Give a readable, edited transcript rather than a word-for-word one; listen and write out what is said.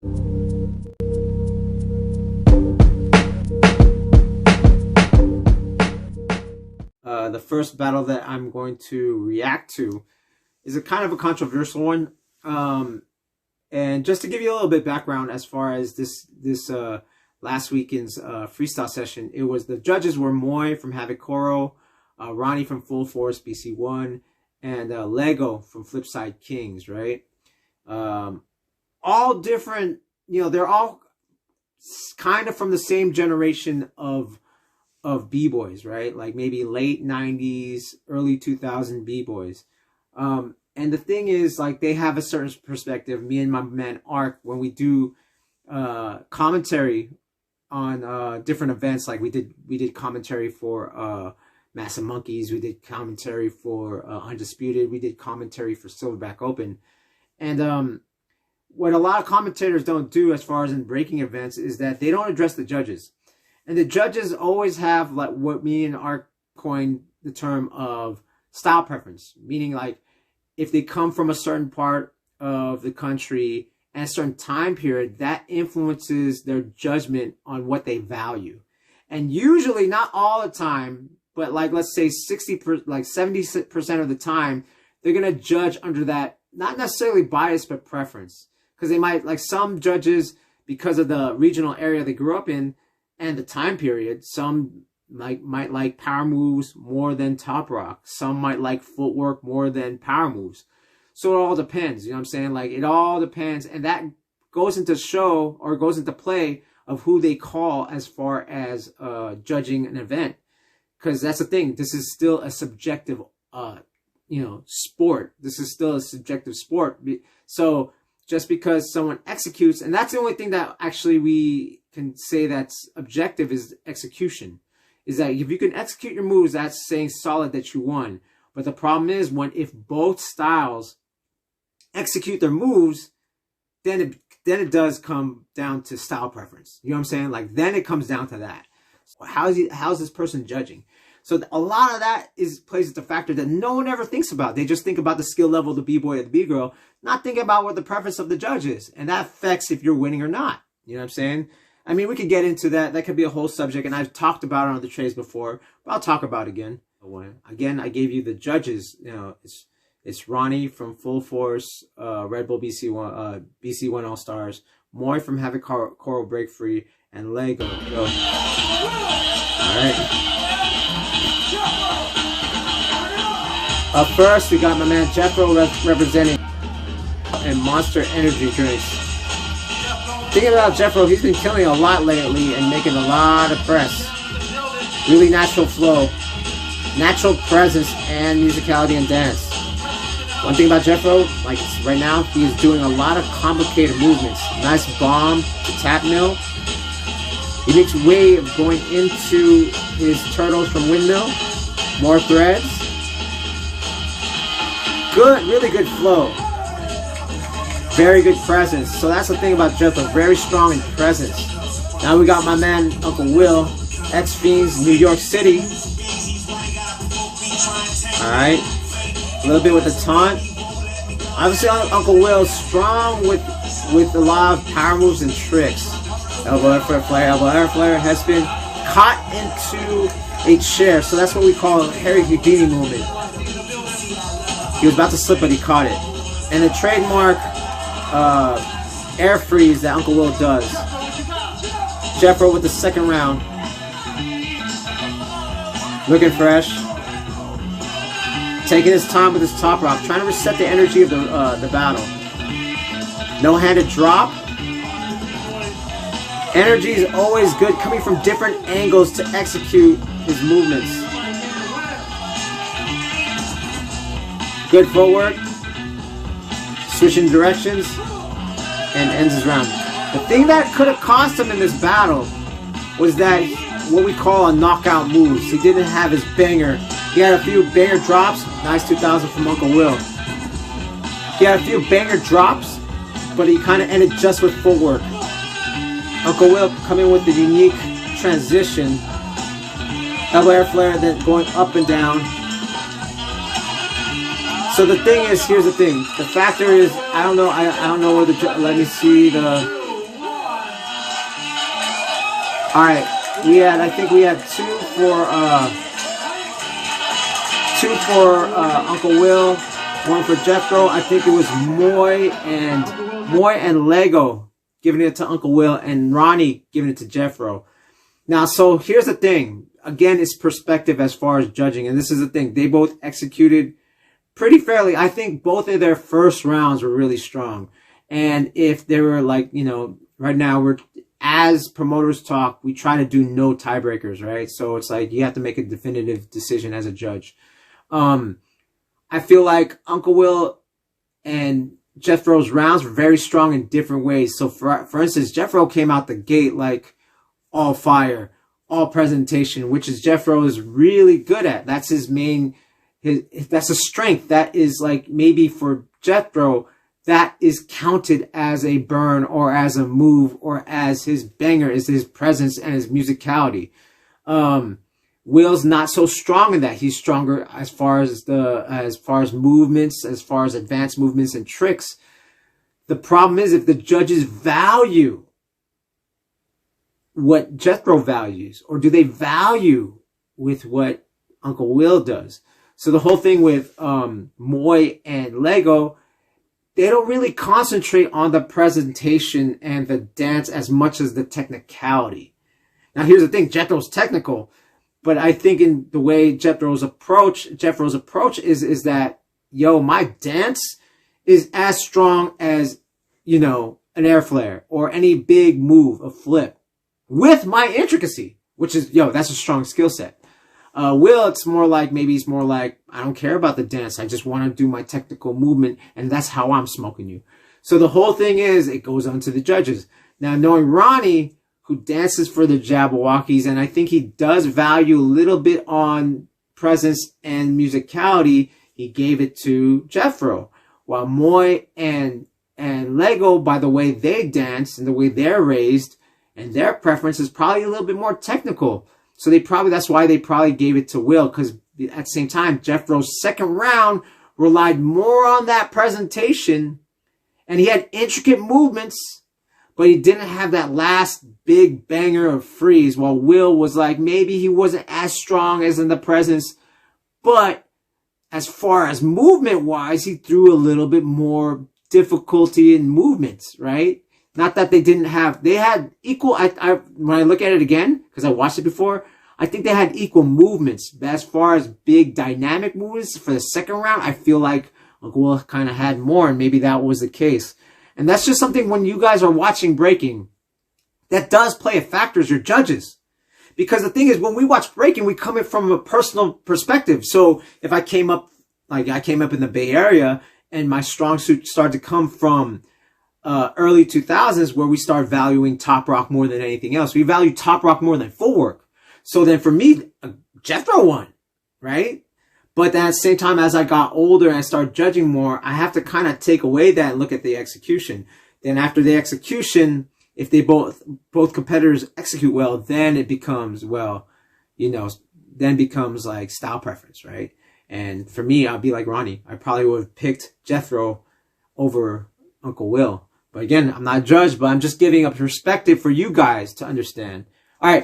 The first battle that I'm going to react to is a kind of a controversial one. And just to give you a little bit background as far as this last weekend's freestyle session, it was the judges were Moy from Havoc Koro, Ronnie from Full Force BC1, and Lego from Flipside Kings, right? All different, they're all kind of from the same generation of b-boys, right? Like maybe late 90s, early 2000 b-boys. And the thing is, like, they have a certain perspective. Me and my man Ark, when we do commentary on different events, like we did commentary for Massive Monkeys, we did commentary for Undisputed, we did commentary for Silverback Open. And what a lot of commentators don't do as far as in breaking events is that they don't address the judges. And the judges always have, like, what me and Ark coined the term of style preference, meaning like if they come from a certain part of the country and a certain time period, that influences their judgment on what they value. And usually, not all the time, but like let's say 70% of the time, they're gonna judge under that, not necessarily bias but preference, because they might, like, some judges, because of the regional area they grew up in and the time period, some might like power moves more than top rock. Some might like footwork more than power moves. So it all depends, you know what I'm saying? Like, it all depends. And that goes into show, or goes into play, of who they call as far as judging an event. Because that's the thing. This is still a subjective, sport. This is still a subjective sport. So just because someone executes, and that's the only thing that actually we can say that's objective, is execution. Is that if you can execute your moves, that's saying solid that you won. But the problem is, if both styles execute their moves, then it does come down to style preference. You know what I'm saying? Like, then it comes down to that. So how's this person judging? So a lot of that plays into factor that no one ever thinks about. They just think about the skill level of the b-boy or the b-girl, not thinking about what the preference of the judge is. And that affects if you're winning or not. You know what I'm saying? I mean, we could get into that. That could be a whole subject, and I've talked about it on the trades before, but I'll talk about it again. Again, I gave you the judges. It's Ronnie from Full Force, Red Bull BC1 All Stars, Moy from Havoc Koro Break Free, and Lego. All right. Up first, we got my man Jeffro representing and Monster Energy drinks. Thinking about Jeffro, he's been killing a lot lately and making a lot of press. Really natural flow, natural presence, and musicality and dance. One thing about Jeffro, like right now, he is doing a lot of complicated movements. Nice bomb to tap mill. He makes way of going into his turtles from windmill. More threads. Good, really good flow. Very good presence. So that's the thing about Jeffro, very strong in presence. Now we got my man Uncle Will, XFenz, New York City. Alright. A little bit with the taunt. Obviously Uncle Will strong with a lot of power moves and tricks. Elbow air flare, elbow air flare, head spin, caught into a chair. So that's what we call a Harry Houdini movement. He was about to slip, but he caught it. And the trademark air freeze that Uncle Will does. Jeffro with the second round. Looking fresh. Taking his time with his top rock. Trying to reset the energy of the battle. No-handed drop. Energy is always good, coming from different angles to execute his movements. Good footwork. Switching directions, and ends his round. The thing that could have cost him in this battle was that what we call a knockout moves. He didn't have his banger. He had a few banger drops. Nice 2000 from Uncle Will. He had a few banger drops, but he kind of ended just with footwork. Uncle Will coming with the unique transition. Elbow air flare, then going up and down. So the thing is, here's the thing. The factor is, I don't know where the, let me see the All right, I think we had two for Uncle Will, one for Jeffro. I think it was Moy and Lego giving it to Uncle Will, and Ronnie giving it to Jeffro. Now, so here's the thing. Again, it's perspective as far as judging, and this is the thing. They both executed pretty fairly. I think both of their first rounds were really strong. And if they were like, you know, right now as promoters talk, we try to do no tiebreakers, right? So it's like you have to make a definitive decision as a judge. I feel like Uncle Will and Jeffro's rounds were very strong in different ways. So for instance, Jeffro came out the gate like all fire, all presentation, which is Jeffro is really good at. That's his main, that's a strength. That is like maybe for Jeffro, that is counted as a burn or as a move or as his banger is his presence and his musicality. Will's not so strong in that. He's stronger as far as movements, as far as advanced movements and tricks. The problem is if the judges value what Jethro values, or do they value with what Uncle Will does? So the whole thing with Moy and Lego, they don't really concentrate on the presentation and the dance as much as the technicality. Now here's the thing, Jethro's technical, but I think in the way Jethro's approach is that, yo, my dance is as strong as, you know, an air flare or any big move, a flip, with my intricacy, which is, yo, that's a strong skill set. Will, it's more like, maybe he's more like, I don't care about the dance. I just want to do my technical movement, and that's how I'm smoking you. So the whole thing is, it goes on to the judges. Now, knowing Ronnie, who dances for the Jabberwockies, and I think he does value a little bit on presence and musicality, he gave it to Jeffro. While Moy and Lego, by the way they dance and the way they're raised, and their preference is probably a little bit more technical. So that's why they probably gave it to Will, because at the same time, Jeffro's second round relied more on that presentation, and he had intricate movements, but he didn't have that last big banger of freeze, while Will was like, maybe he wasn't as strong as in the presence, but as far as movement-wise, he threw a little bit more difficulty in movements, right? Not that they had equal, when I look at it again, because I watched it before, I think they had equal movements. But as far as big dynamic movements for the second round, I feel like Uncle Will kind of had more, and maybe that was the case. And that's just something when you guys are watching breaking, that does play a factor as your judges. Because the thing is, when we watch breaking, we come in from a personal perspective. So if I came up in the Bay Area, and my strong suit started to come from early 2000s, where we start valuing top rock more than anything else. We value top rock more than footwork. So then for me, Jethro won, right? But then at the same time, as I got older and I started judging more, I have to kind of take away that and look at the execution. Then after the execution, if they both competitors execute well, then it becomes, well, you know, then becomes like style preference, right? And for me, I'd be like Ronnie. I probably would have picked Jethro over Uncle Will. But again, I'm not a judge, but I'm just giving a perspective for you guys to understand. All right.